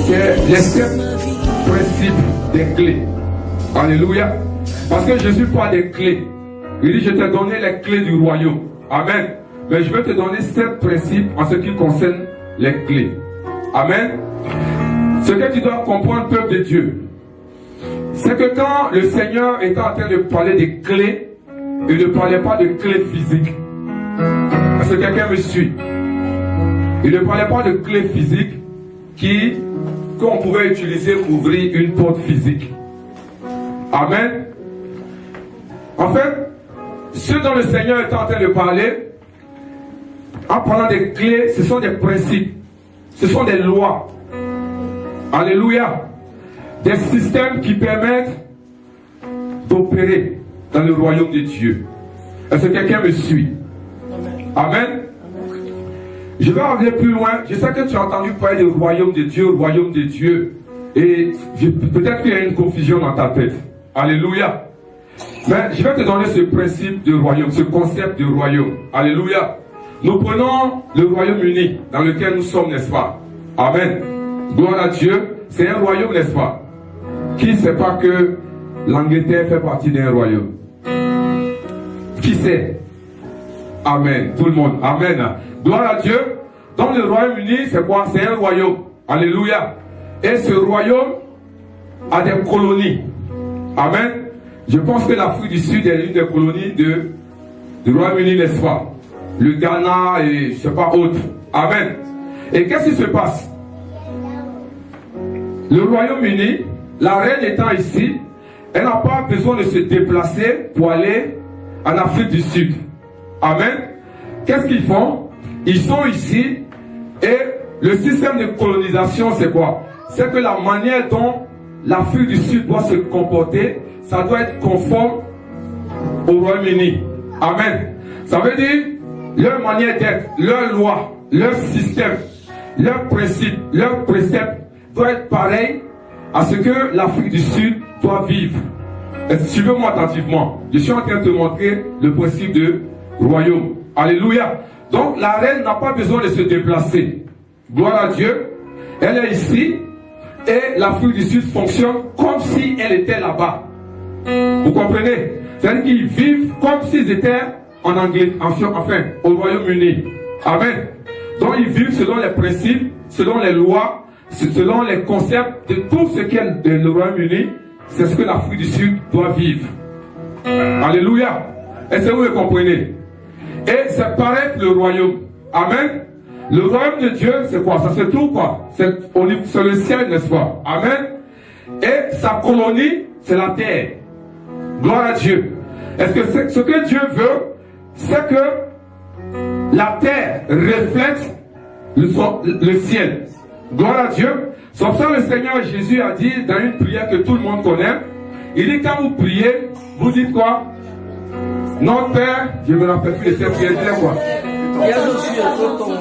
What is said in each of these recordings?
c'est les 7 principes des clés. Alléluia. Parce que Jésus parle des clés. Il dit, je t'ai donné les clés du royaume. Amen. Mais je vais te donner 7 principes en ce qui concerne les clés. Amen. Ce que tu dois comprendre, peuple de Dieu, c'est que quand le Seigneur était en train de parler des clés, il ne parlait pas de clés physiques. Est-ce que quelqu'un me suit? Il ne parlait pas de clés physiques qu'on pouvait utiliser pour ouvrir une porte physique. Amen. En fait, ce dont le Seigneur est en train de parler, en parlant des clés, ce sont des principes, ce sont des lois. Alléluia. Des systèmes qui permettent d'opérer dans le royaume de Dieu. Est-ce que quelqu'un me suit? Amen. Je vais aller plus loin. Je sais que tu as entendu parler du royaume de Dieu, royaume de Dieu. Et peut-être qu'il y a une confusion dans ta tête. Alléluia. Mais je vais te donner ce principe de royaume, ce concept de royaume. Alléluia. Nous prenons le Royaume-Uni dans lequel nous sommes, n'est-ce pas? Amen. Gloire à Dieu. C'est un royaume, n'est-ce pas? Qui ne sait pas que l'Angleterre fait partie d'un royaume? Qui sait? Amen. Tout le monde. Amen. Gloire à Dieu. Dans le Royaume-Uni, c'est quoi? C'est un royaume. Alléluia. Et ce royaume a des colonies. Amen. Je pense que l'Afrique du Sud est l'une des colonies du Royaume-Uni, n'est-ce pas? Le Ghana et je ne sais pas autre. Amen. Et qu'est-ce qui se passe? Le Royaume-Uni, la reine étant ici, elle n'a pas besoin de se déplacer pour aller en Afrique du Sud. Amen. Qu'est-ce qu'ils font? Ils sont ici et le système de colonisation, c'est quoi? C'est que la manière dont l'Afrique du Sud doit se comporter, ça doit être conforme au Royaume-Uni. Amen. Ça veut dire leur manière d'être, leur loi, leur système, leurs principes, leurs préceptes doit être pareil à ce que l'Afrique du Sud doit vivre. Suivez-moi attentivement. Je suis en train de te montrer le principe de royaume. Alléluia. Donc la reine n'a pas besoin de se déplacer. Gloire à Dieu. Elle est ici et l'Afrique du Sud fonctionne comme si elle était là-bas. Vous comprenez? C'est-à-dire qu'ils vivent comme s'ils étaient en Angleterre, enfin au Royaume-Uni. Amen. Donc ils vivent selon les principes, selon les lois, selon les concepts de tout ce qu'est le Royaume-Uni. C'est ce que l'Afrique du Sud doit vivre. Alléluia. Est-ce que vous le comprenez? Et c'est pareil que le royaume. Amen. Le royaume de Dieu, c'est quoi? Ça se trouve quoi? C'est le ciel, n'est-ce pas? Amen. Et sa colonie, c'est la terre. Gloire à Dieu. Est-ce que ce que Dieu veut, c'est que la terre reflète le ciel. Gloire à Dieu. C'est pour ça que le Seigneur Jésus a dit dans une prière que tout le monde connaît. Il dit quand vous priez, vous dites quoi? Notre Père, je me rappelle plus de cette prière, quoi.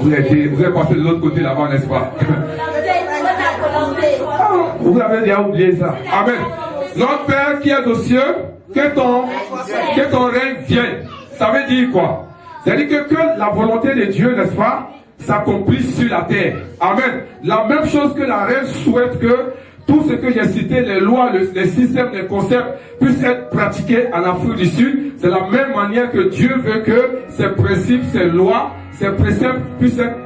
Vous avez passé de l'autre côté là-bas, n'est-ce pas? Vous avez déjà oublié ça. Amen. Notre Père qui est aux cieux, que ton règne vienne. Ça veut dire quoi? C'est-à-dire que la volonté de Dieu, n'est-ce pas, s'accomplisse sur la terre. Amen. La même chose que la reine souhaite que tout ce que j'ai cité, les lois, les systèmes, les concepts, puissent être pratiqués en Afrique du Sud. C'est la même manière que Dieu veut que ces principes, ces lois, ces préceptes puissent être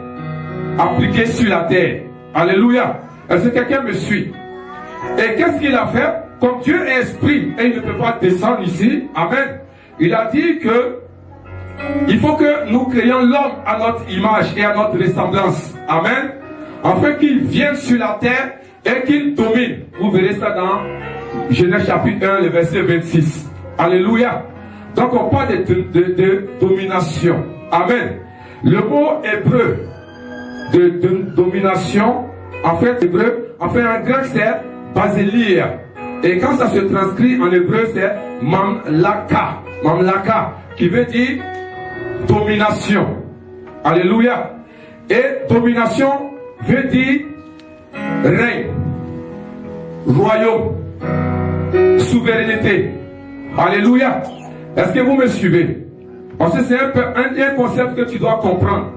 appliqués sur la terre. Alléluia. Est-ce que quelqu'un me suit? Et qu'est-ce qu'il a fait? Comme Dieu est esprit et il ne peut pas descendre ici, amen, il a dit que il faut que nous créions l'homme à notre image et à notre ressemblance. Amen. Afin qu'il vienne sur la terre et qu'il domine. Vous verrez ça dans Genèse chapitre 1, le verset 26. Alléluia. Donc on parle de domination. Amen. Le mot hébreu de domination, en fait, hébreu, en grec c'est basilir. Et quand ça se transcrit en hébreu, c'est mamlaka. Mamlaka, qui veut dire domination. Alléluia. Et domination veut dire règne, royaume, souveraineté. Alléluia. Est-ce que vous me suivez? Parce que c'est un concept que tu dois comprendre.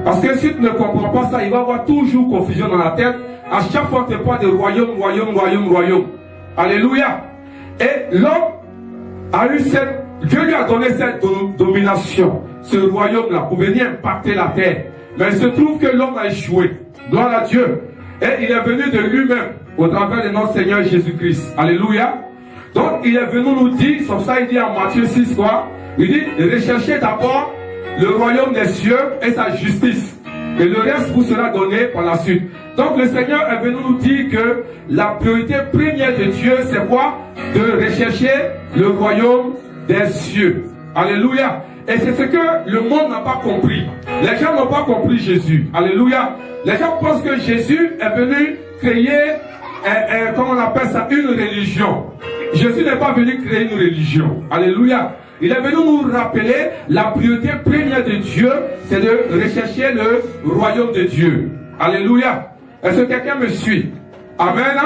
Parce que si tu ne comprends pas ça, il va y avoir toujours confusion dans la tête. À chaque fois, on te parle de royaume, royaume, royaume, royaume. Alléluia. Et l'homme a eu cette... Dieu lui a donné cette domination, ce royaume-là, pour venir impacter la terre. Mais il se trouve que l'homme a échoué. Gloire à Dieu. Et il est venu de lui-même, au travers de notre Seigneur Jésus-Christ. Alléluia. Donc, il est venu nous dire, comme ça il dit en Matthieu 6, quoi? Il dit, recherchez d'abord le royaume des cieux et sa justice. Et le reste vous sera donné par la suite. Donc, le Seigneur est venu nous dire que la priorité première de Dieu, c'est quoi? De rechercher le royaume des cieux. Alléluia. Et c'est ce que le monde n'a pas compris. Les gens n'ont pas compris Jésus. Alléluia. Les gens pensent que Jésus est venu créer, comment on appelle ça, une religion. Jésus n'est pas venu créer une religion. Alléluia. Il est venu nous rappeler la priorité première de Dieu, c'est de rechercher le royaume de Dieu. Alléluia. Est-ce que quelqu'un me suit? Amen.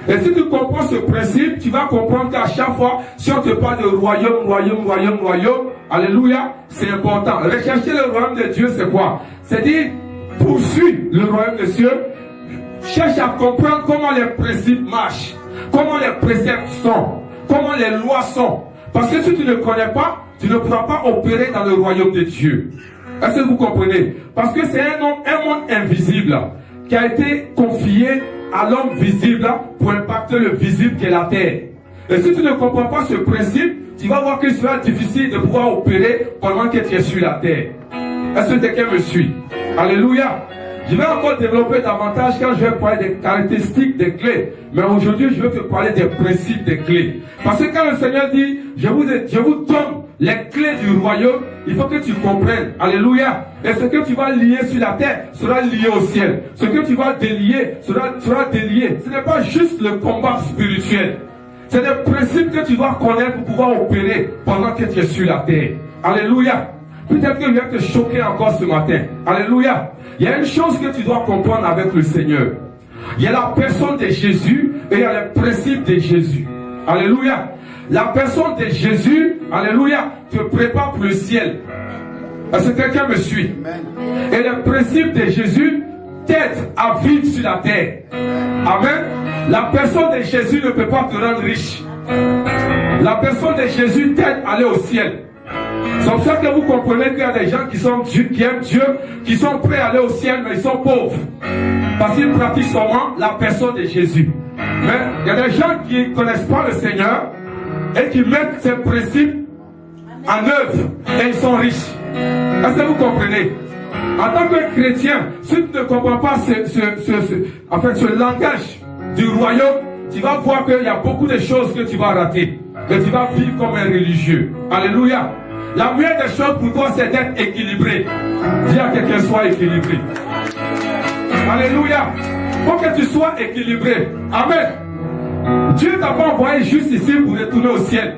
Et si tu comprends ce principe, tu vas comprendre qu'à chaque fois, si on te parle de royaume, royaume, royaume, royaume, alléluia, c'est important. Rechercher le royaume de Dieu, c'est quoi? C'est dire, poursuis le royaume des cieux, cherche à comprendre comment les principes marchent, comment les préceptes sont, comment les lois sont. Parce que si tu ne connais pas, tu ne pourras pas opérer dans le royaume de Dieu. Est-ce que vous comprenez? Parce que c'est un monde invisible qui a été confié à l'homme visible pour impacter le visible qui est la terre. Et si tu ne comprends pas ce principe, tu vas voir qu'il sera difficile de pouvoir opérer pendant que tu es sur la terre. Est-ce que quelqu'un me suit? Alléluia. Je vais encore développer davantage quand je vais parler des caractéristiques des clés. Mais aujourd'hui, je vais te parler des principes des clés. Parce que quand le Seigneur dit, je vous donne les clés du royaume, il faut que tu comprennes. Alléluia. Et ce que tu vas lier sur la terre sera lié au ciel. Ce que tu vas délier sera délié. Ce n'est pas juste le combat spirituel. C'est des principes que tu dois connaître pour pouvoir opérer pendant que tu es sur la terre. Alléluia. Peut-être que je vais te choquer encore ce matin. Alléluia. Il y a une chose que tu dois comprendre avec le Seigneur. Il y a la personne de Jésus et il y a le principe de Jésus. Alléluia. La personne de Jésus, alléluia, te prépare pour le ciel. Est-ce que quelqu'un me suit? Et le principe de Jésus t'aide à vivre sur la terre. Amen. La personne de Jésus ne peut pas te rendre riche. La personne de Jésus t'aide à aller au ciel. C'est pour ça que vous comprenez qu'il y a des gens qui aiment Dieu, qui sont prêts à aller au ciel, mais ils sont pauvres. Parce qu'ils pratiquent seulement la personne de Jésus. Mais il y a des gens qui ne connaissent pas le Seigneur et qui mettent ces principes en œuvre et ils sont riches. Est-ce que vous comprenez? En tant que chrétien, si tu ne comprends pas ce langage du royaume, tu vas voir qu'il y a beaucoup de choses que tu vas rater. Et tu vas vivre comme un religieux. Alléluia. La meilleure des choses pour toi, c'est d'être équilibré. Dis à quelqu'un, sois équilibré. Alléluia. Il faut que tu sois équilibré. Amen. Dieu ne t'a pas envoyé juste ici pour retourner au ciel.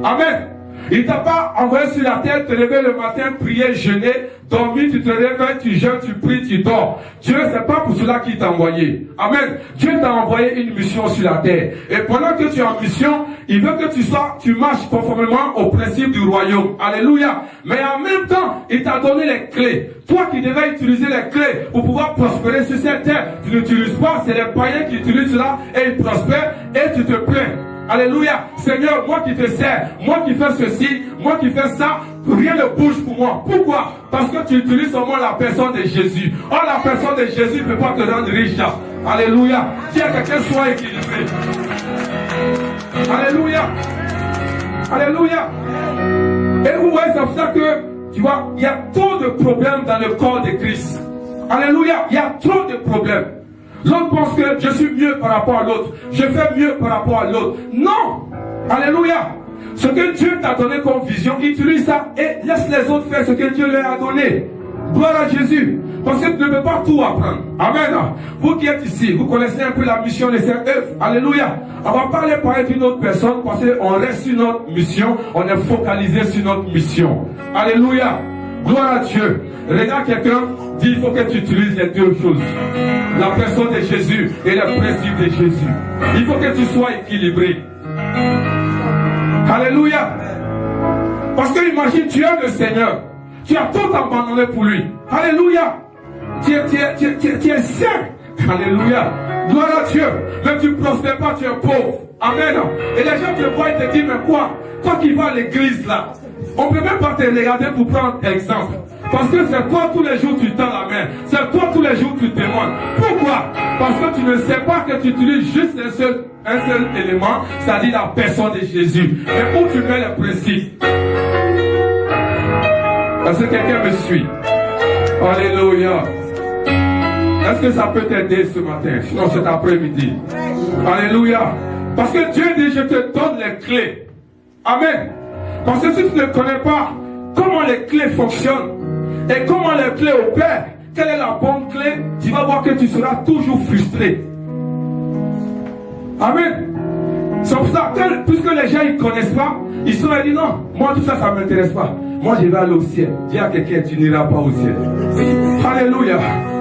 Amen. Il ne t'a pas envoyé sur la terre, te lever le matin, prier, jeûner, dormir, tu te réveilles, tu jeûnes, tu pries, tu dors. Dieu, c'est pas pour cela qu'il t'a envoyé. Amen. Dieu t'a envoyé une mission sur la terre. Et pendant que tu es en mission, il veut que tu marches conformément au principe du royaume. Alléluia. Mais en même temps, il t'a donné les clés. Toi qui devais utiliser les clés pour pouvoir prospérer sur cette terre, tu n'utilises pas, c'est les païens qui utilisent cela et ils prospèrent et tu te plains. Alléluia. Seigneur, moi qui te sers, moi qui fais ceci, moi qui fais ça, rien ne bouge pour moi. Pourquoi? Parce que tu utilises seulement la personne de Jésus. Or, la personne de Jésus ne peut pas te rendre riche. Alléluia. Si quelqu'un soit équilibré. Alléluia. Alléluia. Et vous voyez, c'est pour ça que, tu vois, il y a trop de problèmes dans le corps de Christ. Alléluia. Il y a trop de problèmes. L'autre pense que je suis mieux par rapport à l'autre. Je fais mieux par rapport à l'autre. Non. Alléluia. Ce que Dieu t'a donné comme vision, utilise ça et laisse les autres faire ce que Dieu leur a donné. Gloire à Jésus. Parce que tu ne peux pas tout apprendre. Amen. Vous qui êtes ici, vous connaissez un peu la mission de cette œuvre. Alléluia. On va parler par une autre personne parce qu'on reste sur notre mission. On est focalisé sur notre mission. Alléluia. Gloire à Dieu. Regarde quelqu'un, dit il faut que tu utilises les deux choses. La personne de Jésus et le principe de Jésus. Il faut que tu sois équilibré. Alléluia. Parce que imagine, tu es le Seigneur. Tu as tout abandonné pour lui. Alléluia. Tu es saint Alléluia. Gloire à Dieu. Même tu ne prospères pas, tu es pauvre. Amen. Et les gens te voient et te disent, mais quoi? Toi qui vas à l'église là, on ne peut même pas te regarder pour prendre exemple. Parce que c'est toi tous les jours tu tends la main. C'est toi tous les jours tu demandes. Pourquoi? Parce que tu ne sais pas que tu utilises juste un seul élément, c'est-à-dire la personne de Jésus. Mais où tu mets les principes? Est-ce que quelqu'un me suit? Alléluia. Est-ce que ça peut t'aider ce matin? Sinon cet après-midi. Alléluia. Parce que Dieu dit, je te donne les clés. Amen. Parce que si tu ne connais pas comment les clés fonctionnent et comment les clés opèrent, quelle est la bonne clé, tu vas voir que tu seras toujours frustré. Amen. C'est pour ça que, puisque les gens ne connaissent pas, ils se disent non, moi tout ça, ça ne m'intéresse pas. Moi je vais aller au ciel. Dis à quelqu'un, tu n'iras pas au ciel. Alléluia.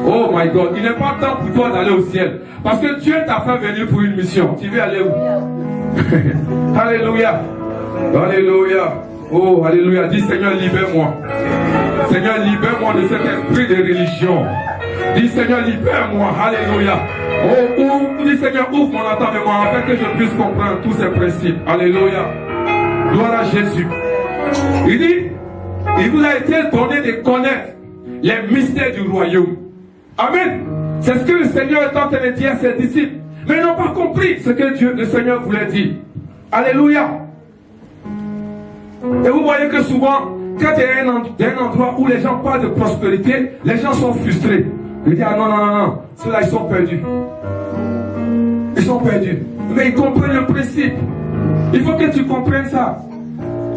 Oh my God, il n'est pas temps pour toi d'aller au ciel. Parce que Dieu t'a fait venir pour une mission. Tu veux aller où? Alléluia. Alléluia. Oh, alléluia. Dis Seigneur, libère-moi. Seigneur, libère-moi de cet esprit de religion. Dis Seigneur, libère-moi. Alléluia. Oh, dis Seigneur, ouvre mon entendement afin que je puisse comprendre tous ces principes. Alléluia. Gloire à Jésus. Il dit, il vous a été donné de connaître les mystères du royaume. Amen. C'est ce que le Seigneur est en train de dire à ses disciples. Mais ils n'ont pas compris ce que Dieu, le Seigneur voulait dire. Alléluia. Et vous voyez que souvent, quand il y a un endroit où les gens parlent de prospérité, les gens sont frustrés. Ils disent, ah non, non, non, non, ceux-là, ils sont perdus. Ils sont perdus. Mais ils comprennent le principe. Il faut que tu comprennes ça.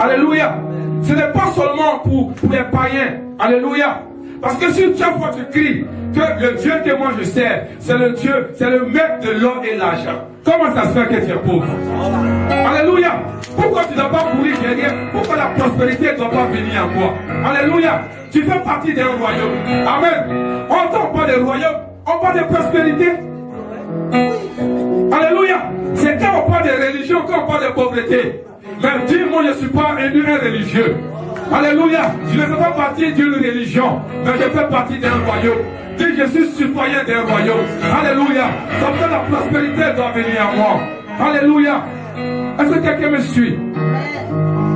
Alléluia. Ce n'est pas seulement pour les païens. Alléluia. Parce que si chaque fois tu cries que le Dieu que moi je sers, c'est le Dieu, c'est le maître de l'or et l'argent. Comment ça se fait que tu es pauvre? Alléluia. Pourquoi tu ne dois pas courir derrière? Pourquoi la prospérité ne doit pas venir à toi? Alléluia. Tu fais partie d'un royaume. Amen. On n'entend pas de royaume, on parle de prospérité. Alléluia. C'est quand on parle de religion, quand on parle de pauvreté. Mais dis, moi je ne suis pas un religieux. Alléluia. Je ne fais pas partie d'une religion, mais je fais partie d'un royaume. Dis, je suis citoyen d'un royaume. Alléluia. Ça veut dire la prospérité doit venir à moi. Alléluia. Est-ce que quelqu'un me suit?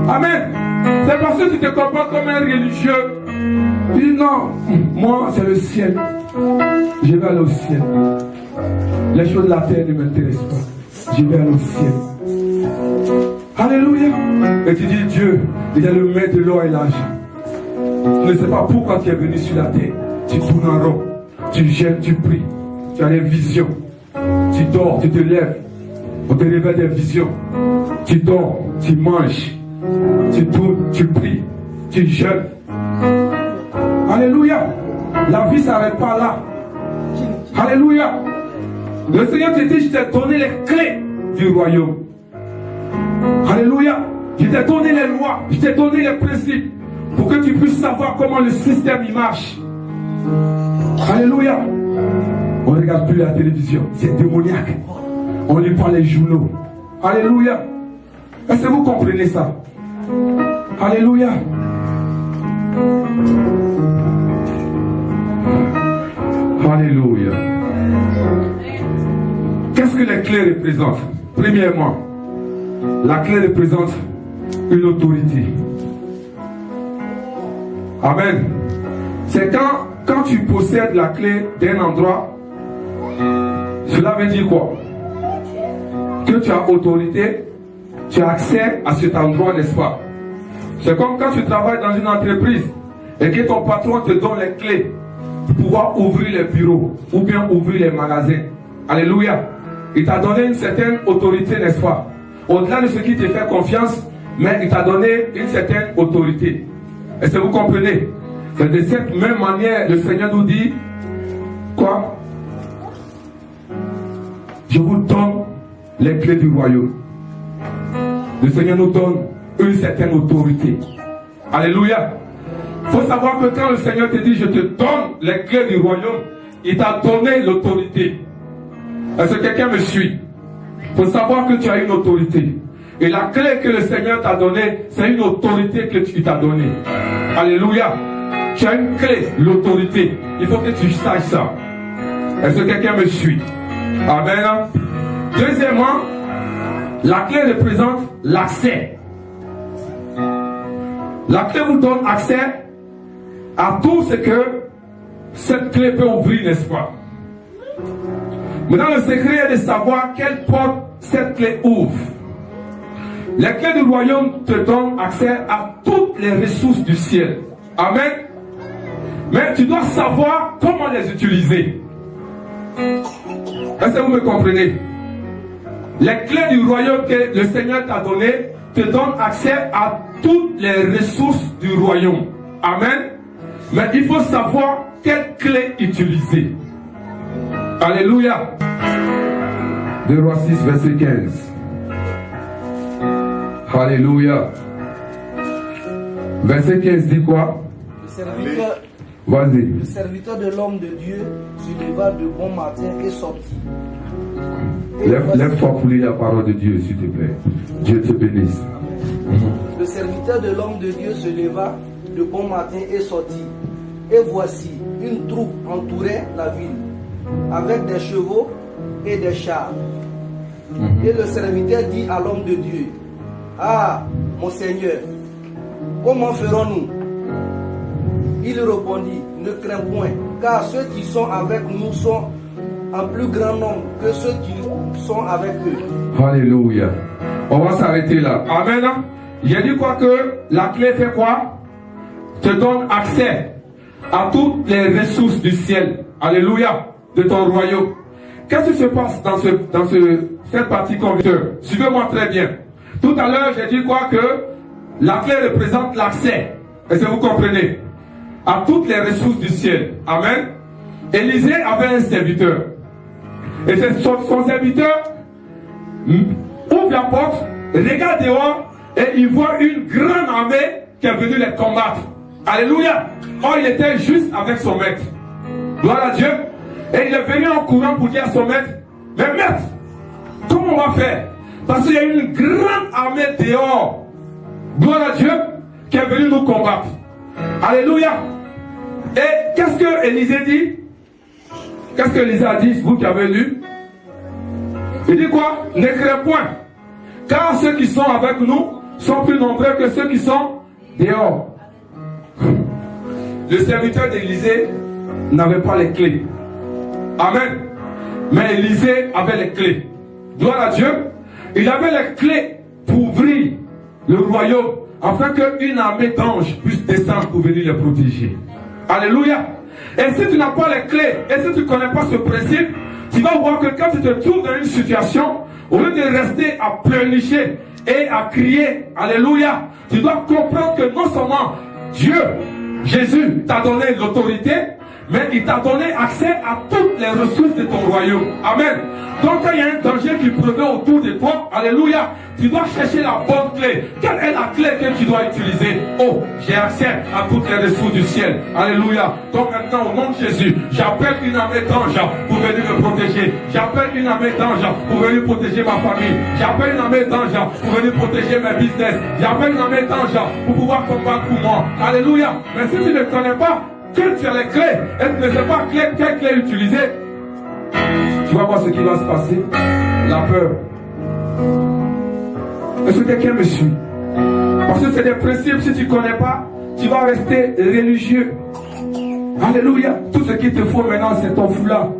Amen. C'est parce que tu te comportes comme un religieux. Tu dis non, moi c'est le ciel. Je vais aller au ciel. Les choses de la terre ne m'intéressent pas. Je vais aller au ciel. Alléluia. Et tu dis Dieu, il est le maître de l'or et l'argent. Tu ne sais pas pourquoi tu es venu sur la terre. Tu tournes en rond. Tu gênes, tu pries. Tu as des visions. Tu dors, tu te lèves. On te révèle des visions. Tu dors, tu manges. Tu tournes, tu pries. Tu jeûnes. Alléluia. La vie ne s'arrête pas là. Alléluia. Le Seigneur te dit, je t'ai donné les clés du royaume. Alléluia. Je t'ai donné les lois, je t'ai donné les principes pour que tu puisses savoir comment le système il marche. Alléluia. On ne regarde plus la télévision, c'est démoniaque. On lit pas les journaux. Alléluia. Est-ce que vous comprenez ça? Alléluia. Alléluia. Qu'est-ce que les clés représentent? Premièrement, la clé représente une autorité. Amen. C'est quand tu possèdes la clé d'un endroit, cela veut dire quoi? Que tu as autorité, tu as accès à cet endroit, n'est-ce pas? C'est comme quand tu travailles dans une entreprise et que ton patron te donne les clés pour pouvoir ouvrir les bureaux ou bien ouvrir les magasins. Alléluia. Il t'a donné une certaine autorité, n'est-ce pas? Au-delà de ce qui te fait confiance, mais il t'a donné une certaine autorité. Est-ce que vous comprenez? C'est de cette même manière le Seigneur nous dit quoi? Je vous donne les clés du royaume. Le Seigneur nous donne une certaine autorité. Alléluia. Il faut savoir que quand le Seigneur te dit je te donne les clés du royaume, il t'a donné l'autorité. Est-ce que quelqu'un me suit? Il faut savoir que tu as une autorité. Et la clé que le Seigneur t'a donnée, c'est une autorité que tu t'as donnée. Alléluia. Tu as une clé, l'autorité. Il faut que tu saches ça. Est-ce que quelqu'un me suit? Amen. Deuxièmement, la clé représente l'accès. La clé vous donne accès à tout ce que cette clé peut ouvrir, n'est-ce pas? Maintenant, le secret est de savoir quelle porte cette clé ouvre. Les clés du royaume te donnent accès à toutes les ressources du ciel. Amen. Mais tu dois savoir comment les utiliser. Est-ce que vous me comprenez? Les clés du royaume que le Seigneur t'a donné te donnent accès à toutes les ressources du royaume. Amen. Mais il faut savoir quelle clé utiliser. Alléluia. 2 Rois 6, verset 15. Alléluia. Verset 15 dit quoi? Le serviteur de l'homme de Dieu se leva de bon matin et sortit. Lève-toi pour lire la parole de Dieu, s'il te plaît. Dieu te bénisse. Le serviteur de l'homme de Dieu se leva de bon matin et sortit. Et voici, une troupe entourait la ville, avec des chevaux et des chars. Et le serviteur dit à l'homme de Dieu: Ah, mon Seigneur, comment ferons-nous? Il répondit: Ne crains point, car ceux qui sont avec nous sont en plus grand nombre que ceux qui sont avec eux. Alléluia. On va s'arrêter là. Amen. J'ai dit quoi? Que la clé fait quoi? Te donne accès à toutes les ressources du ciel. Alléluia. De ton royaume. Qu'est-ce qui se passe dans cette partie convicteur? Suivez-moi très bien. Tout à l'heure, j'ai dit quoi? Que la clé représente l'accès. Est-ce que vous comprenez? À toutes les ressources du ciel. Amen. Élisée avait un serviteur. Et son serviteur ouvre la porte, regarde dehors et il voit une grande armée qui est venue les combattre. Alléluia. Or, il était juste avec son maître. Gloire à Dieu. Et il est venu en courant pour dire à son maître: Mais maître, comment on va faire? Parce qu'il y a une grande armée dehors. Gloire à Dieu, qui est venue nous combattre. Alléluia. Et qu'est-ce que Élisée dit? Qu'est-ce que Élisée a dit, vous qui avez lu? Il dit quoi? Ne crains point, car ceux qui sont avec nous sont plus nombreux que ceux qui sont dehors. Le serviteur d'Élisée n'avait pas les clés. Amen. Mais Élisée avait les clés. Gloire à Dieu. Il avait les clés pour ouvrir le royaume, afin qu'une armée d'anges puisse descendre pour venir les protéger. Alléluia. Et si tu n'as pas les clés, et si tu ne connais pas ce principe, tu vas voir que quand tu te trouves dans une situation, au lieu de rester à pleurnicher et à crier, Alléluia, tu dois comprendre que non seulement Dieu, Jésus, t'a donné l'autorité, mais il t'a donné accès à toutes les ressources de ton royaume. Amen. Donc quand il y a un danger qui prévaut autour de toi, alléluia, tu dois chercher la bonne clé. Quelle est la clé que tu dois utiliser? Oh, j'ai accès à toutes les ressources du ciel. Alléluia. Donc maintenant, au nom de Jésus, j'appelle une armée d'anges pour venir me protéger. J'appelle une armée d'anges pour venir protéger ma famille. J'appelle une armée d'anges pour venir protéger mes business. J'appelle une armée d'anges pour pouvoir combattre pour moi. Alléluia. Mais si tu ne connais pas que tu as les clés et tu ne sais pas quelle clé utiliser, tu vas voir ce qui va se passer. La peur. Est-ce que quelqu'un me suit? Parce que c'est des principes, si tu ne connais pas, tu vas rester religieux. Alléluia. Tout ce qu'il te faut maintenant, c'est ton foulard.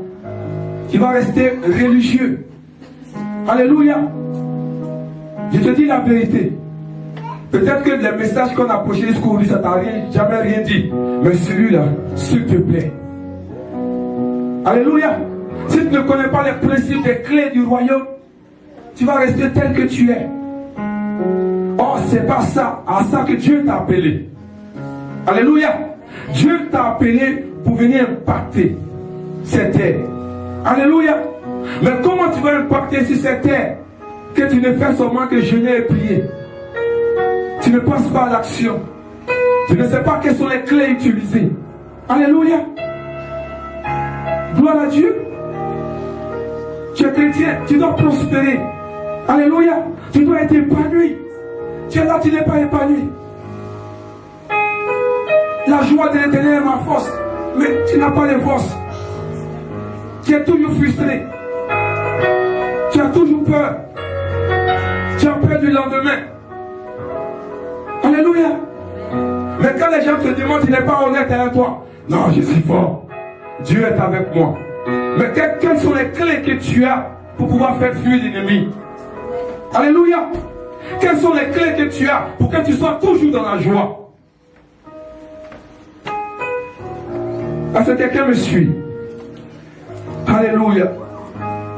Tu vas rester religieux. Alléluia. Je te dis la vérité. Peut-être que les messages qu'on a approchés jusqu'aujourd'hui, ça t'a jamais rien dit. Mais celui-là, s'il te plaît. Alléluia. Si tu ne connais pas les principes des clés du royaume, tu vas rester tel que tu es. Oh, c'est pas ça, à ça que Dieu t'a appelé. Alléluia. Dieu t'a appelé pour venir impacter cette terre. Alléluia. Mais comment tu vas impacter sur cette terre que tu ne fais seulement que jeûner et prier? Tu ne passes pas à l'action. Tu ne sais pas quelles sont les clés utilisées. Alléluia. Gloire à Dieu. Tu es chrétien, tu dois prospérer. Alléluia. Tu dois être épanoui. Tu es là, tu n'es pas épanoui. La joie de l'Éternel est ma force. Mais tu n'as pas les forces. Tu es toujours frustré. Tu as toujours peur. Tu as peur du lendemain. Alléluia. Mais quand les gens te demandent, tu n'es pas honnête avec toi. Non, je suis fort. Dieu est avec moi. Mais quelles sont les clés que tu as pour pouvoir faire fuir l'ennemi? Alléluia. Quelles sont les clés que tu as pour que tu sois toujours dans la joie? Est-ce que quelqu'un me suit? Alléluia.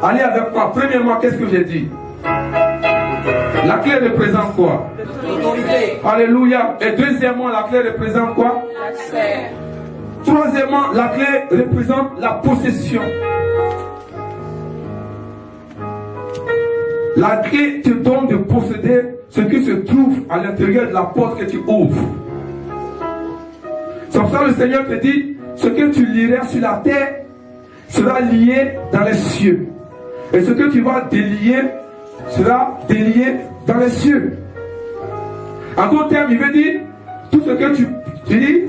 Allez avec moi. Premièrement, qu'est-ce que j'ai dit? La clé représente quoi? Alléluia. Et deuxièmement, la clé représente quoi? L'accès. Troisièmement, la clé représente la possession. La clé te donne de posséder ce qui se trouve à l'intérieur de la porte que tu ouvres. C'est pour ça que le Seigneur te dit, ce que tu liras sur la terre sera lié dans les cieux. Et ce que tu vas délier sera délié dans les cieux. En d'autres termes, il veut dire, tout ce que tu dis,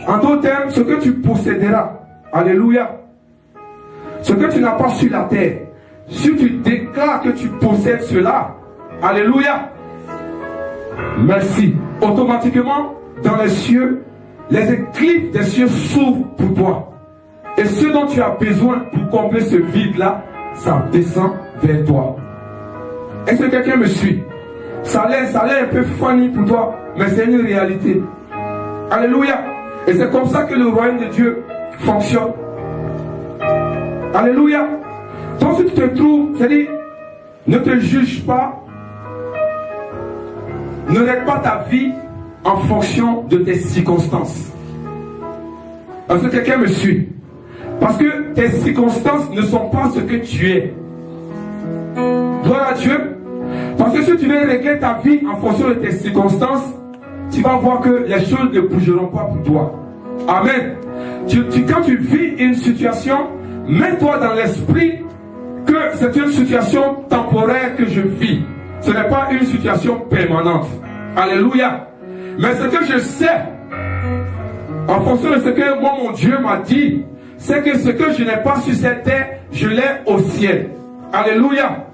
en d'autres termes, ce que tu posséderas. Alléluia. Ce que tu n'as pas sur la terre. Si tu déclares que tu possèdes cela, alléluia, merci. Automatiquement, dans les cieux, les éclipses des cieux s'ouvrent pour toi. Et ce dont tu as besoin pour combler ce vide-là, ça descend vers toi. Est-ce que quelqu'un me suit? Ça a l'air un peu funny pour toi, mais c'est une réalité. Alléluia. Et c'est comme ça que le royaume de Dieu fonctionne. Alléluia. Donc si tu te trouves, c'est-à-dire, ne te juge pas, ne règle pas ta vie en fonction de tes circonstances. Est-ce que quelqu'un me suit? Parce que tes circonstances ne sont pas ce que tu es. Gloire à Dieu. Parce que si tu veux régler ta vie en fonction de tes circonstances, tu vas voir que les choses ne bougeront pas pour toi. Amen. Quand tu vis une situation, mets-toi dans l'esprit que c'est une situation temporaire que je vis. Ce n'est pas une situation permanente. Alléluia. Mais ce que je sais, en fonction de ce que moi, mon Dieu m'a dit, c'est que ce que je n'ai pas sur cette terre, je l'ai au ciel. Alléluia.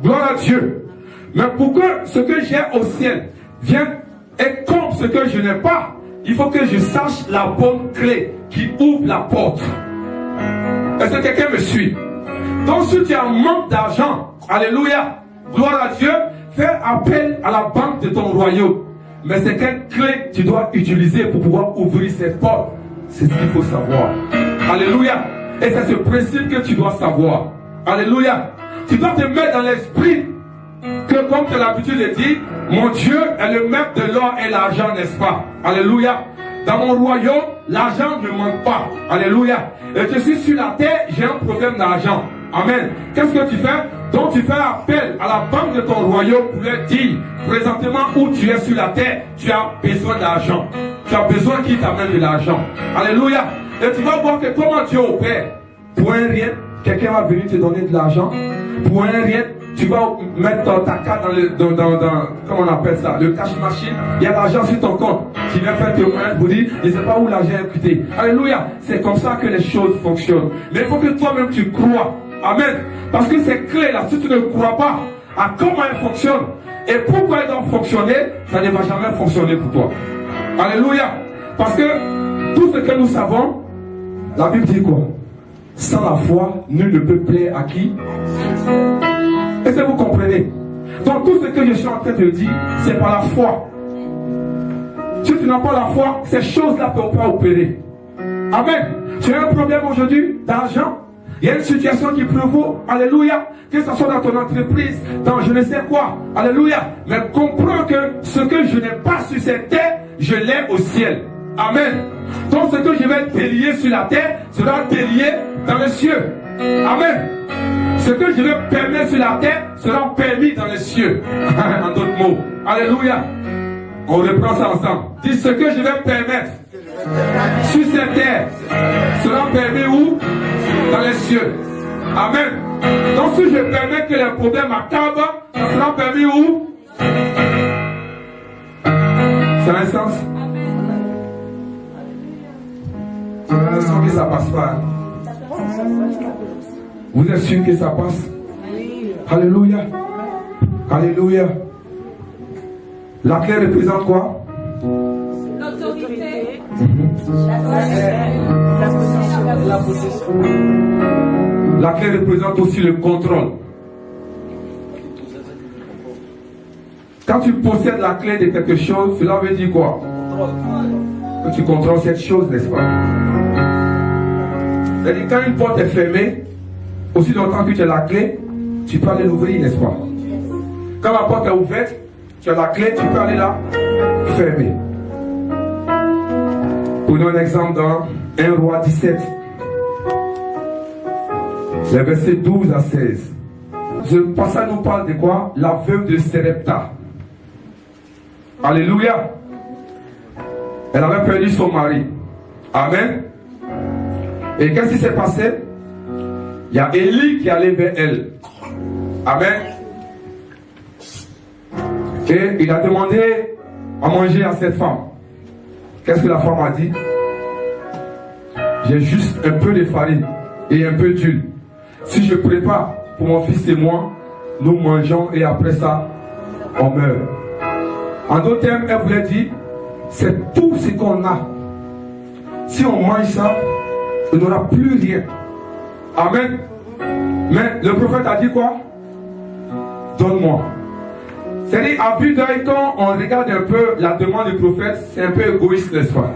Gloire à Dieu. Mais pour que ce que j'ai au ciel vienne et comme ce que je n'ai pas, il faut que je sache la bonne clé qui ouvre la porte. Est-ce que quelqu'un me suit? Donc si tu as un manque d'argent, alléluia, gloire à Dieu, fais appel à la banque de ton royaume. Mais c'est quelle clé tu dois utiliser pour pouvoir ouvrir cette porte? C'est ce qu'il faut savoir. Alléluia. Et c'est ce principe que tu dois savoir. Alléluia. Tu dois te mettre dans l'esprit que, comme tu as l'habitude de dire, mon Dieu est le maître de l'or et l'argent, n'est-ce pas? Alléluia. Dans mon royaume, l'argent ne manque pas. Alléluia. Et je suis sur la terre, j'ai un problème d'argent. Amen. Qu'est-ce que tu fais? Donc tu fais appel à la banque de ton royaume pour leur dire, présentement où tu es sur la terre, tu as besoin d'argent. Tu as besoin qu'il t'amène de l'argent. Alléluia. Et tu vas voir que comment Dieu opère. Pour un rien, quelqu'un va venir te donner de l'argent. Pour un rien, tu vas mettre ta carte dans comment on appelle ça, le cash machine. Il y a l'argent sur ton compte. Tu viens faire témoignage pour dire, je ne sais pas où l'argent est quitté. Alléluia. C'est comme ça que les choses fonctionnent. Mais il faut que toi-même tu crois. Amen. Parce que ces clés-là, si tu ne crois pas à comment elles fonctionnent et pourquoi elles doivent fonctionner, ça ne va jamais fonctionner pour toi. Alléluia. Parce que tout ce que nous savons, la Bible dit quoi? Sans la foi, nul ne peut plaire à qui? Est-ce que vous comprenez? Donc tout ce que je suis en train de dire, c'est par la foi. Si tu n'as pas la foi, ces choses-là ne peuvent pas opérer. Amen. Tu as un problème aujourd'hui d'argent? Il y a une situation qui prévaut, alléluia, que ce soit dans ton entreprise, dans je ne sais quoi, alléluia. Mais comprends que ce que je n'ai pas sur cette terre, je l'ai au ciel. Amen. Donc ce que je vais délier sur la terre sera délié dans les cieux. Amen. Ce que je vais permettre sur la terre sera permis dans les cieux. En d'autres mots. Alléluia. On reprend ça ensemble. Dis ce que je vais permettre sur cette terre sera permis où? Dans les cieux. Amen. Donc si je permets que les problèmes accablent, ça sera permis où? Ça a un sens? Je sens que ça passe pas. Vous êtes sûr que ça passe? Alléluia. Alléluia. La clé représente quoi? L'autorité. La possession. La clé représente aussi le contrôle. Quand tu possèdes la clé de quelque chose, cela veut dire quoi? Que tu contrôles cette chose, n'est-ce pas? C'est-à-dire quand une porte est fermée, aussi longtemps que tu as la clé, tu peux aller l'ouvrir, n'est-ce pas? Quand la porte est ouverte, tu as la clé, tu peux aller la fermer. Prenons un exemple dans 1 Roi 17. Les versets 12 à 16. Ce passage nous parle de quoi? La veuve de Sarepta. Alléluia. Elle avait perdu son mari. Amen. Et qu'est-ce qui s'est passé? Il y a Élie qui allait vers elle. Amen. Et il a demandé à manger à cette femme. Qu'est-ce que la femme a dit? J'ai juste un peu de farine et un peu d'huile. Si je prépare pour mon fils et moi, nous mangeons et après ça, on meurt. En d'autres termes, elle voulait dire, c'est tout ce qu'on a. Si on mange ça, on n'aura plus rien. Amen. Mais le prophète a dit quoi? Donne-moi. C'est-à-dire, à vue d'œil, quand on regarde un peu la demande du prophète, c'est un peu égoïste, n'est-ce pas?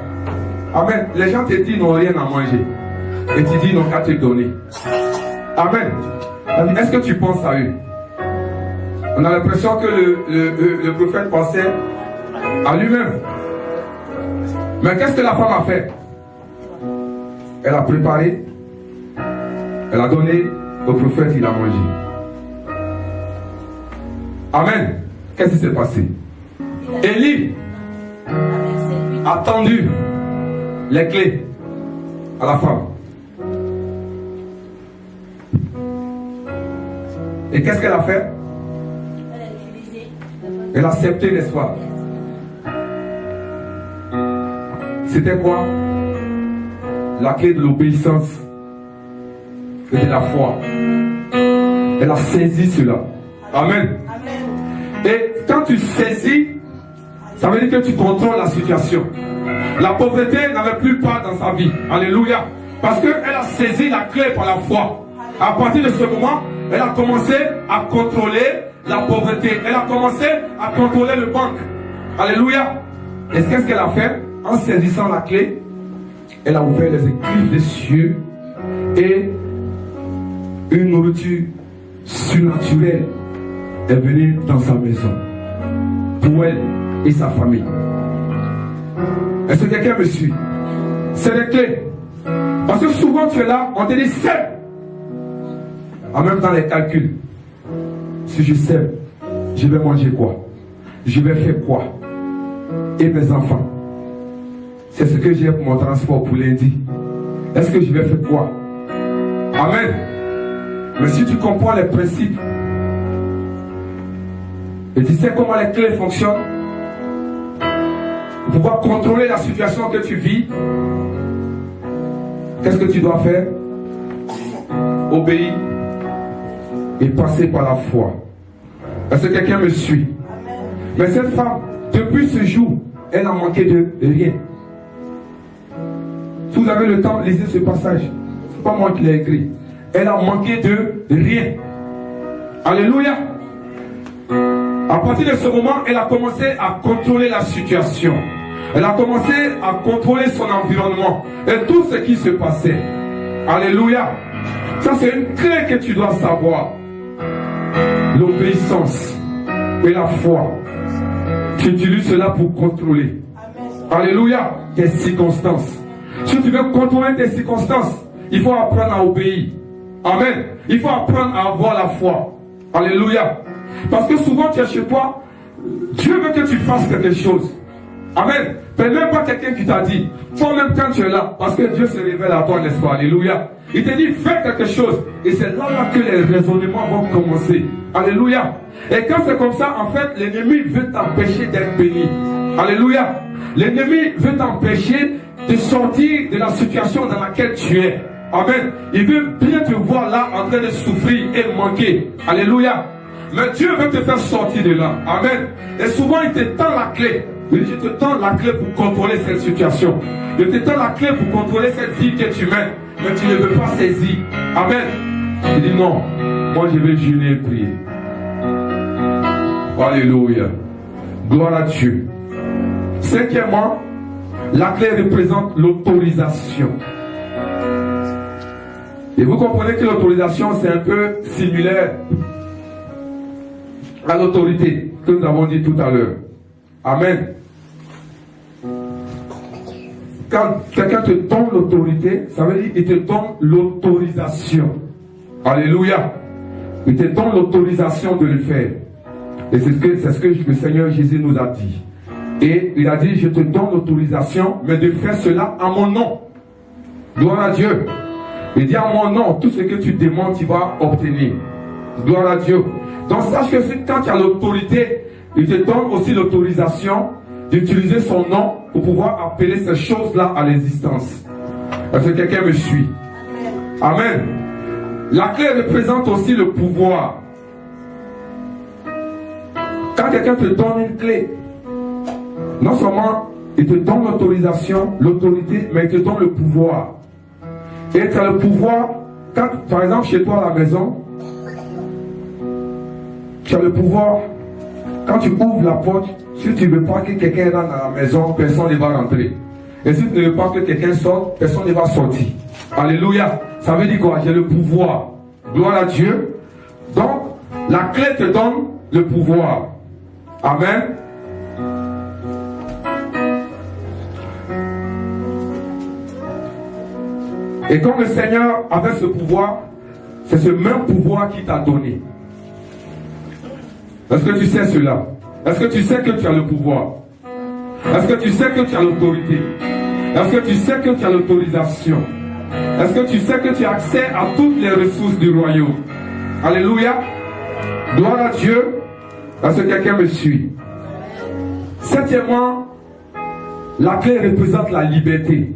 Amen. Les gens te disent, ils n'ont rien à manger. Et tu dis, ils n'ont qu'à te donner. Amen. Est-ce que tu penses à eux? On a l'impression que le prophète pensait à lui-même. Mais qu'est-ce que la femme a fait? Elle a préparé, elle a donné au prophète, il a mangé. Amen. Qu'est-ce qui s'est passé? Élie a tendu les clés à la femme. Et qu'est-ce qu'elle a fait? Elle a accepté, n'est-ce pas? C'était quoi? La clé de l'obéissance et de la foi. Elle a saisi cela. Amen. Et quand tu saisis, ça veut dire que tu contrôles la situation. La pauvreté n'avait plus part dans sa vie. Alléluia. Parce qu'elle a saisi la clé par la foi. À partir de ce moment, elle a commencé à contrôler la pauvreté. Elle a commencé à contrôler le banque. Alléluia. Et qu'est-ce qu'elle a fait? En saisissant la clé, elle a ouvert les écluses des cieux et une nourriture surnaturelle est venue dans sa maison pour elle et sa famille. Est-ce que quelqu'un me suit? C'est les clés. Parce que souvent tu es là, on te dit sème. En même temps les calculs. Si je sème, je vais manger quoi? Je vais faire quoi? Et mes enfants? C'est ce que j'ai pour mon transport pour lundi. Est-ce que je vais faire quoi? Amen. Mais si tu comprends les principes et tu sais comment les clés fonctionnent, pour pouvoir contrôler la situation que tu vis, qu'est-ce que tu dois faire? Obéir et passer par la foi. Est-ce que quelqu'un me suit? Mais cette femme, depuis ce jour, elle a manqué de rien. Si vous avez le temps, lisez ce passage. C'est pas moi qui l'ai écrit. Elle a manqué de rien. Alléluia. À partir de ce moment, elle a commencé à contrôler la situation. Elle a commencé à contrôler son environnement et tout ce qui se passait. Alléluia. Ça, c'est une clé que tu dois savoir. L'obéissance et la foi. Tu utilises cela pour contrôler. Alléluia. Tes circonstances. Si tu veux contrôler tes circonstances, il faut apprendre à obéir. Amen. Il faut apprendre à avoir la foi. Alléluia. Parce que souvent tu es chez toi, Dieu veut que tu fasses quelque chose. Amen. Mais même pas quelqu'un qui t'a dit. Toi-même quand tu es là, parce que Dieu se révèle à toi, n'est-ce pas? Alléluia. Il te dit, fais quelque chose. Et c'est là que les raisonnements vont commencer. Alléluia. Et quand c'est comme ça, en fait, l'ennemi veut t'empêcher d'être béni. Alléluia. L'ennemi veut t'empêcher de sortir de la situation dans laquelle tu es. Amen. Il veut bien te voir là en train de souffrir et manquer. Alléluia. Mais Dieu veut te faire sortir de là. Amen. Et souvent il te tend la clé. Je te tends la clé pour contrôler cette situation. Je te tends la clé pour contrôler cette vie que tu mènes. Mais tu ne veux pas saisir. Amen. Il dit non. Moi je vais jeûner et prier. Alléluia. Gloire à Dieu. Cinquièmement, la clé représente l'autorisation. Et vous comprenez que l'autorisation, c'est un peu similaire à l'autorité que nous avons dit tout à l'heure. Amen. Quand quelqu'un te donne l'autorité, ça veut dire qu'il te donne l'autorisation. Alléluia. Il te donne l'autorisation de le faire. Et c'est ce que le Seigneur Jésus nous a dit. Et il a dit, je te donne l'autorisation, mais de faire cela en mon nom. Gloire à Dieu. Il dit, en mon nom, tout ce que tu demandes, tu vas obtenir. Gloire à Dieu. Donc sache que quand tu as l'autorité, il te donne aussi l'autorisation d'utiliser son nom pour pouvoir appeler ces choses-là à l'existence. Est-ce que quelqu'un me suit? Amen. La clé représente aussi le pouvoir. Quand quelqu'un te donne une clé, non seulement il te donne l'autorisation, l'autorité, mais il te donne le pouvoir. Et tu as le pouvoir, quand, par exemple, chez toi à la maison, tu as le pouvoir, quand tu ouvres la porte, si tu ne veux pas que quelqu'un rentre dans la maison, personne ne va rentrer. Et si tu ne veux pas que quelqu'un sorte, personne ne va sortir. Alléluia. Ça veut dire quoi? J'ai le pouvoir. Gloire à Dieu. Donc, la clé te donne le pouvoir. Amen. Et quand le Seigneur avait ce pouvoir, c'est ce même pouvoir qu'il t'a donné. Est-ce que tu sais cela? Est-ce que tu sais que tu as le pouvoir? Est-ce que tu sais que tu as l'autorité? Est-ce que tu sais que tu as l'autorisation? Est-ce que tu sais que tu as accès à toutes les ressources du royaume? Alléluia. Gloire à Dieu. Est-ce que quelqu'un me suit? Septièmement, la clé représente la liberté.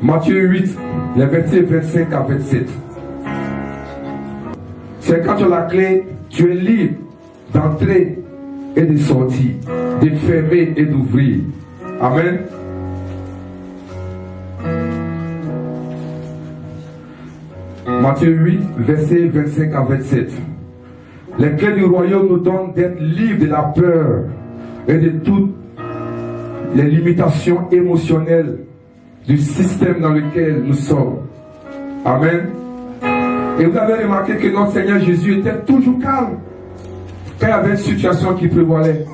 Matthieu 8, les versets 25 à 27. C'est quand tu as la clé, tu es libre d'entrer et de sortir, de fermer et d'ouvrir. Amen. Matthieu 8, versets 25 à 27. Les clés du royaume nous donnent d'être libres de la peur et de toutes les limitations émotionnelles du système dans lequel nous sommes. Amen. Et vous avez remarqué que notre Seigneur Jésus était toujours calme quand il y avait une situation qui prévalait.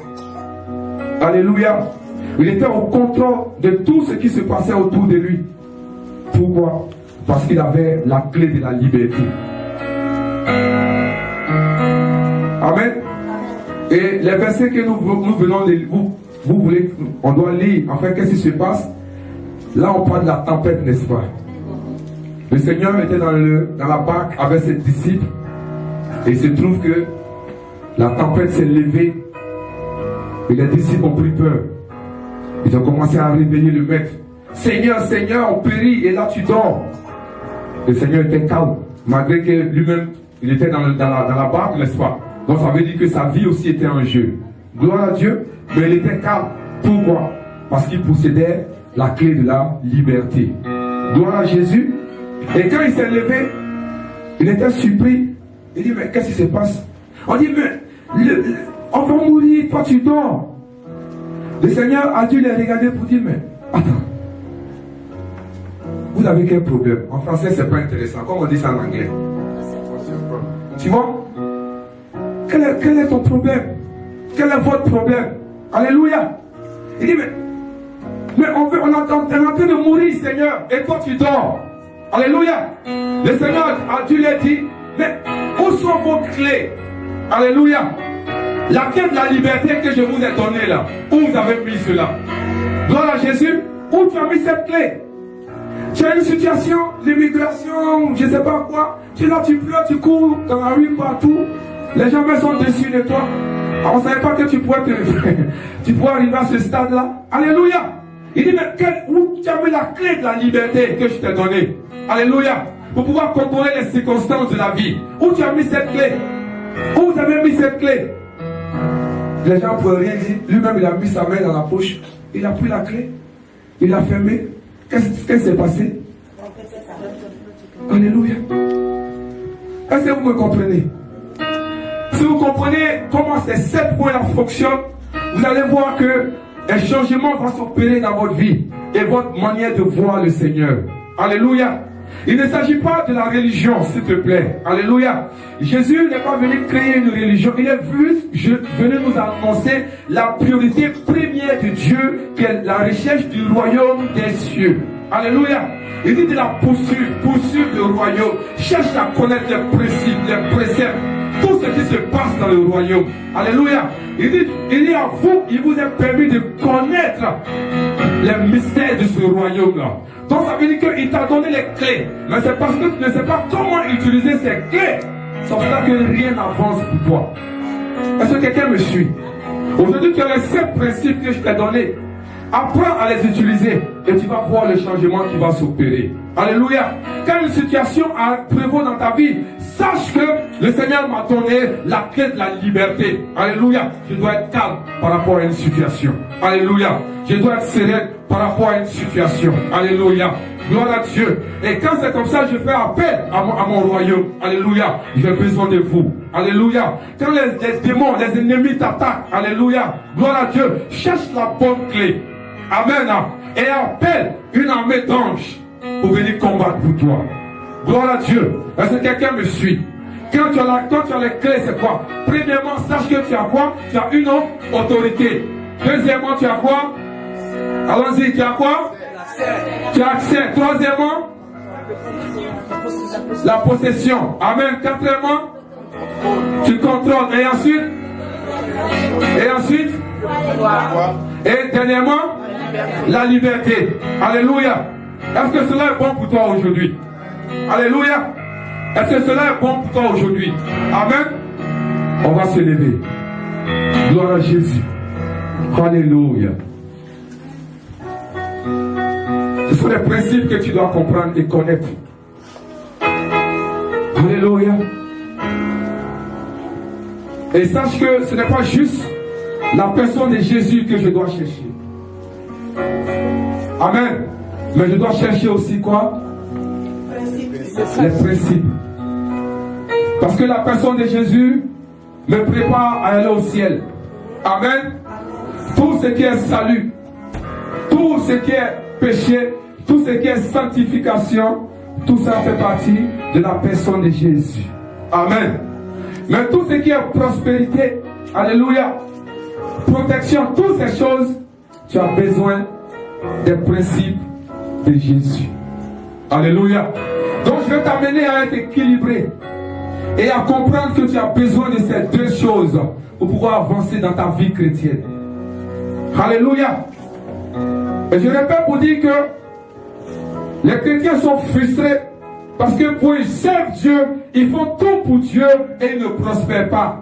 Alléluia. Il était au contrôle de tout ce qui se passait autour de lui. Pourquoi? Parce qu'il avait la clé de la liberté. Amen. Et les versets que nous venons de lire, vous voulez, on doit lire. Enfin, qu'est-ce qui se passe? Là, on parle de la tempête, n'est-ce pas? Le Seigneur était dans la barque avec ses disciples. Et il se trouve que la tempête s'est levée. Et les disciples ont pris peur. Ils ont commencé à réveiller le maître. Seigneur, Seigneur, on périt et là tu dors. Le Seigneur était calme. Malgré que lui-même, il était dans la barque, n'est-ce pas? Donc ça veut dire que sa vie aussi était en jeu. Gloire à Dieu. Mais il était calme. Pourquoi? Parce qu'il possédait la clé de la liberté. Gloire à Jésus. Et quand il s'est levé, il était surpris. Il dit, mais qu'est-ce qui se passe? On dit, mais on va mourir, toi tu dors. Le Seigneur a dû les regarder pour dire, mais attends, vous avez quel problème? En français, c'est pas intéressant. Comme on dit ça en anglais. Tu vois? Quel est ton problème? Quel est votre problème? Alléluia. Il dit, mais on est en train de mourir, Seigneur, et toi tu dors. Alléluia. Le Seigneur a dû leur dire, mais où sont vos clés? Alléluia. La clé de la liberté que je vous ai donnée là, où vous avez mis cela? Gloire à Jésus, où tu as mis cette clé? Tu as une situation d'immigration, je ne sais pas quoi, tu es là, tu pleures, tu cours dans la rue partout, les gens sont dessus de toi. Alors, on ne savait pas que tu pourrais arriver à ce stade-là. Alléluia. Il dit, mais où tu as mis la clé de la liberté que je t'ai donnée? Alléluia. Pour pouvoir contrôler les circonstances de la vie. Où tu as mis cette clé? Où vous avez mis cette clé? Les gens ne peuvent rien dire. Lui-même, il a mis sa main dans la poche. Il a pris la clé. Il a fermé. Qu'est-ce qui s'est passé? Alléluia. Est-ce que vous me comprenez? Si vous comprenez comment ces 7 points-là fonctionnent, vous allez voir que un changement va s'opérer dans votre vie et votre manière de voir le Seigneur. Alléluia. Il ne s'agit pas de la religion, s'il te plaît. Alléluia. Jésus n'est pas venu créer une religion. Il est venu nous annoncer la priorité première de Dieu, qui est la recherche du royaume des cieux. Alléluia. Il dit de la poursuivre le royaume. Cherche à connaître les principes, les préceptes, tout ce qui se passe dans le royaume. Alléluia. Il dit à vous, il vous est permis de connaître les mystères de ce royaume-là. Donc ça veut dire qu'il t'a donné les clés. Mais c'est parce que tu ne sais pas comment utiliser ces clés. C'est pour ça que rien n'avance pour toi. Est-ce que quelqu'un me suit? Aujourd'hui, tu as les 7 principes que je t'ai donnés. Apprends à les utiliser et tu vas voir le changement qui va s'opérer. Alléluia. Quand une situation prévaut dans ta vie, sache que le Seigneur m'a donné la clé de la liberté. Alléluia. Je dois être calme par rapport à une situation. Alléluia. Je dois être serein par rapport à une situation. Alléluia. Gloire à Dieu. Et quand c'est comme ça, je fais appel à mon royaume. Alléluia. J'ai besoin de vous. Alléluia. Quand les démons, les ennemis t'attaquent. Alléluia. Gloire à Dieu. Cherche la bonne clé. Amen. Et appelle une armée d'anges pour venir combattre pour toi. Gloire à Dieu. Est-ce que quelqu'un me suit? Quand tu as les clés, c'est quoi? Premièrement, sache que tu as quoi? Tu as une autorité. Deuxièmement, tu as quoi? Allons-y, tu as quoi? Tu as accès. Troisièmement, la possession. Amen. Quatrièmement, tu contrôles. Et ensuite, et dernièrement, la liberté. Alléluia. Est-ce que cela est bon pour toi aujourd'hui? Alléluia. Est-ce que cela est bon pour toi aujourd'hui? Amen. On va se lever. Gloire à Jésus. Alléluia. Ce sont les principes que tu dois comprendre et connaître. Alléluia. Et sache que ce n'est pas juste la personne de Jésus que je dois chercher. Amen. Mais je dois chercher aussi quoi? Les principes. Parce que la personne de Jésus me prépare à aller au ciel. Amen. Tout ce qui est salut, tout ce qui est péché, tout ce qui est sanctification, tout ça fait partie de la personne de Jésus. Amen. Mais tout ce qui est prospérité, alléluia, protection, toutes ces choses, tu as besoin des principes de Jésus. Alléluia. Donc je vais t'amener à être équilibré et à comprendre que tu as besoin de ces 2 choses pour pouvoir avancer dans ta vie chrétienne. Alléluia. Et je répète pour dire que les chrétiens sont frustrés parce que pour ils servent Dieu, ils font tout pour Dieu et ils ne prospèrent pas.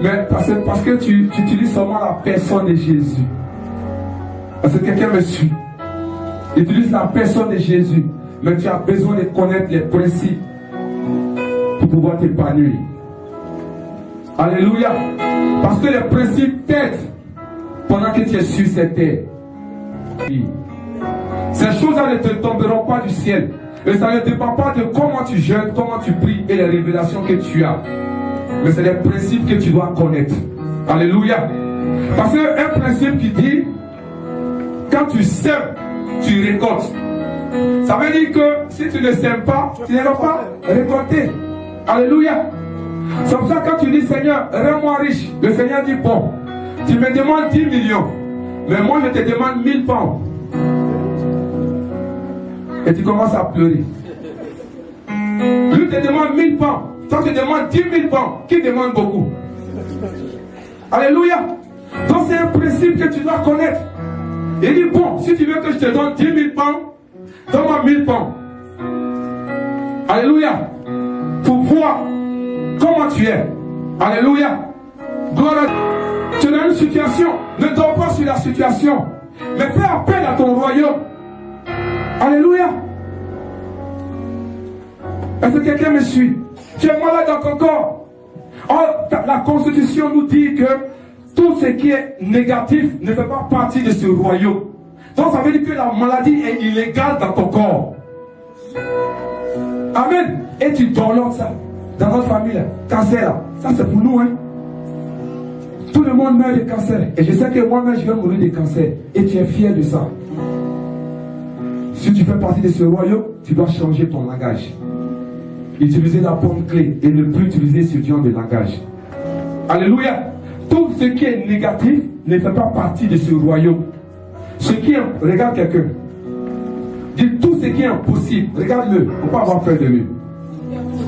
Mais parce que tu utilises seulement la personne de Jésus. Parce que quelqu'un me suit. Utilise la personne de Jésus. Mais tu as besoin de connaître les principes pour pouvoir t'épanouir. Alléluia. Parce que les principes t'aident pendant que tu es sur cette terre. Ces choses-là ne te tomberont pas du ciel. Et ça ne dépend pas de comment tu jeûnes, comment tu pries et les révélations que tu as. Mais c'est les principes que tu dois connaître. Alléluia. Parce qu'un principe qui dit, quand tu sèmes, tu récoltes. Ça veut dire que si tu ne sèmes pas, tu ne vas pas récolter. Alléluia. C'est pour ça que quand tu dis, Seigneur, rends-moi riche, le Seigneur dit, bon, tu me demandes 10 millions, mais moi je te demande 1000 pounds. Et tu commences à pleurer. Lui te demande 1000 pounds. Toi tu demandes 10 000 pounds. Qui demande beaucoup? Alléluia. Donc c'est un principe que tu dois connaître. Il dit, bon, si tu veux que je te donne 10 000 pounds, donne-moi 1000 pounds. Alléluia. Pour voir comment tu es. Alléluia. Gloire à Dieu. Tu as une situation. Ne dors pas sur la situation. mais fais appel à ton royaume. Alléluia. Est-ce que quelqu'un me suit? Tu es malade dans ton corps. Or, la Constitution nous dit que tout ce qui est négatif ne fait pas partie de ce royaume. Donc ça veut dire que la maladie est illégale dans ton corps. Amen. Et tu downloads ça dans notre famille. Là. Cancer, là. Ça c'est pour nous. Hein. Tout le monde meurt de cancer. Et je sais que moi-même je vais mourir de cancer. Et tu es fier de ça. Si tu fais partie de ce royaume, tu dois changer ton langage. Utiliser la bonne clé et ne plus utiliser ce genre de langage. Alléluia. Tout ce qui est négatif ne fait pas partie de ce royaume. Ce qui est... Regarde quelqu'un. Dis tout ce qui est impossible. Regarde-le. On peut avoir peur de lui.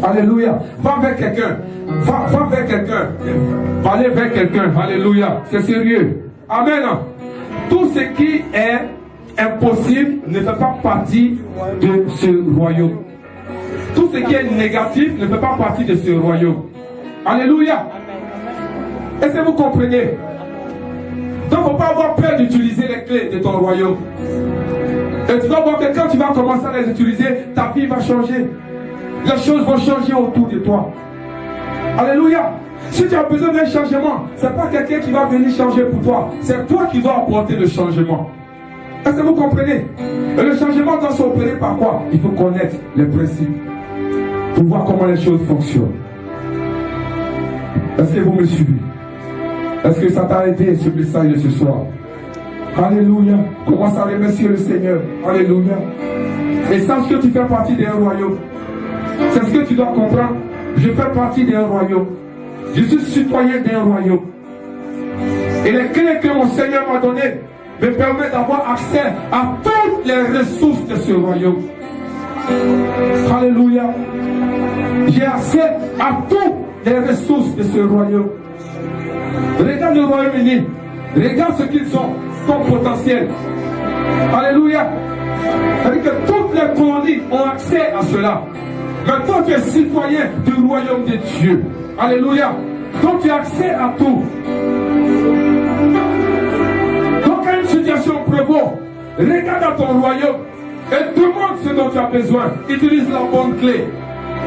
Alléluia. Va vers quelqu'un. Va vers quelqu'un. Va aller vers quelqu'un. Alléluia. C'est sérieux. Amen. Tout ce qui est impossible ne fait pas partie de ce royaume. Tout ce qui est négatif ne fait pas partie de ce royaume. Alléluia. Est-ce que vous comprenez? Donc il ne faut pas avoir peur d'utiliser les clés de ton royaume. Et tu vas voir que quand tu vas commencer à les utiliser, ta vie va changer. Les choses vont changer autour de toi. Alléluia. Si tu as besoin d'un changement, ce n'est pas quelqu'un qui va venir changer pour toi. C'est toi qui dois apporter le changement. Est-ce que vous comprenez? Et le changement doit s'opérer par quoi? Il faut connaître les principes pour voir comment les choses fonctionnent. Est-ce que vous me suivez? Est-ce que ça t'a aidé ce message de ce soir? Alléluia. Commence à remercier le Seigneur. Alléluia. Et sache que tu fais partie d'un royaume. C'est ce que tu dois comprendre. Je fais partie d'un royaume. Je suis citoyen d'un royaume. Et les clés que mon Seigneur m'a données me permettent d'avoir accès à toutes les ressources de ce royaume. Alléluia. J'ai accès à toutes les ressources de ce royaume. Regarde le Royaume-Uni. Regarde ce qu'ils ont, ton potentiel. Alléluia. C'est-à-dire que toutes les colonies ont accès à cela. Maintenant tu es citoyen du royaume de Dieu. Alléluia. Donc tu as accès à tout. Donc quand une situation prévaut, regarde à ton royaume et demande ce dont tu as besoin. Utilise la bonne clé.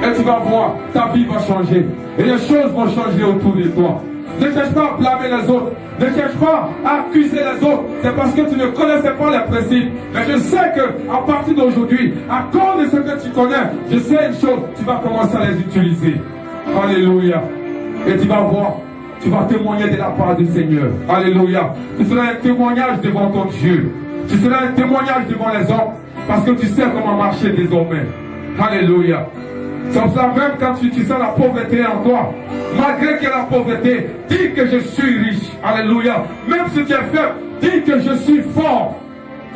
Et tu vas voir, ta vie va changer. Et les choses vont changer autour de toi. Ne cherche pas à blâmer les autres. Ne cherche pas à accuser les autres. C'est parce que tu ne connaissais pas les principes. Mais je sais qu'à partir d'aujourd'hui, à cause de ce que tu connais, je sais une chose, tu vas commencer à les utiliser. Alléluia. Et tu vas voir, tu vas témoigner de la part du Seigneur. Alléluia. Tu seras un témoignage devant ton Dieu. Tu seras un témoignage devant les hommes. Parce que tu sais comment marcher désormais. Alléluia. C'est pour ça, même quand tu sens la pauvreté en toi, malgré qu'il y a la pauvreté, dis que je suis riche. Alléluia. Même si tu es faible, dis que je suis fort.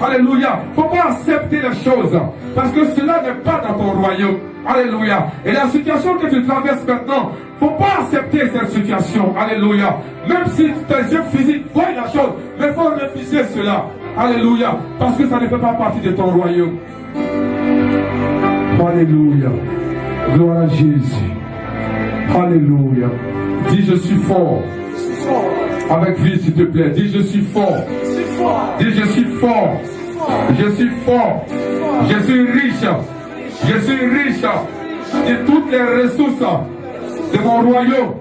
Alléluia. Il ne faut pas accepter les choses. Parce que cela n'est pas dans ton royaume. Alléluia. Et la situation que tu traverses maintenant, il ne faut pas accepter cette situation. Alléluia. Même si tes yeux physiques voient la chose, mais il faut refuser cela. Alléluia. Parce que ça ne fait pas partie de ton royaume. Alléluia. Gloire à Jésus. Alléluia. Dis je suis fort. Avec vie s'il te plaît. Dis je suis fort. Dis je suis fort. Je suis fort. Je suis riche. Je suis riche de toutes les ressources de mon royaume.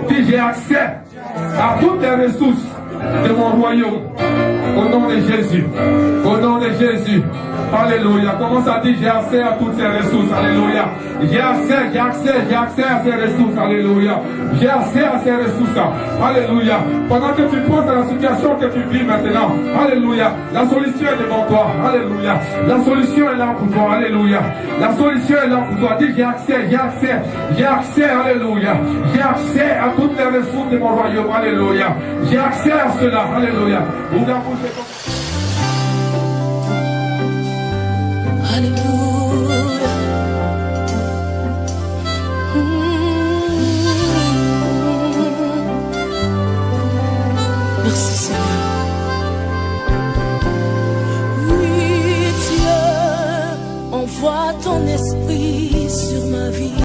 Dis j'ai accès à toutes les ressources de mon royaume. Au nom de Jésus. Au nom de Jésus. Alléluia. Commence à dire j'ai accès à toutes ces ressources. Alléluia. J'ai accès à ces ressources. Alléluia. J'ai accès à ces ressources. Alléluia. Pendant que tu penses à la situation que tu vis maintenant. Alléluia. La solution est devant toi. Alléluia. La solution est là pour toi. Alléluia. La solution est là pour toi. Dis j'ai accès. Alléluia. J'ai accès à toutes les ressources de mon royaume. Alléluia. J'ai accès à cela. Alléluia. Ouvre la bouche. Alléluia. Merci Seigneur. Oui, Dieu, envoie ton esprit sur ma vie.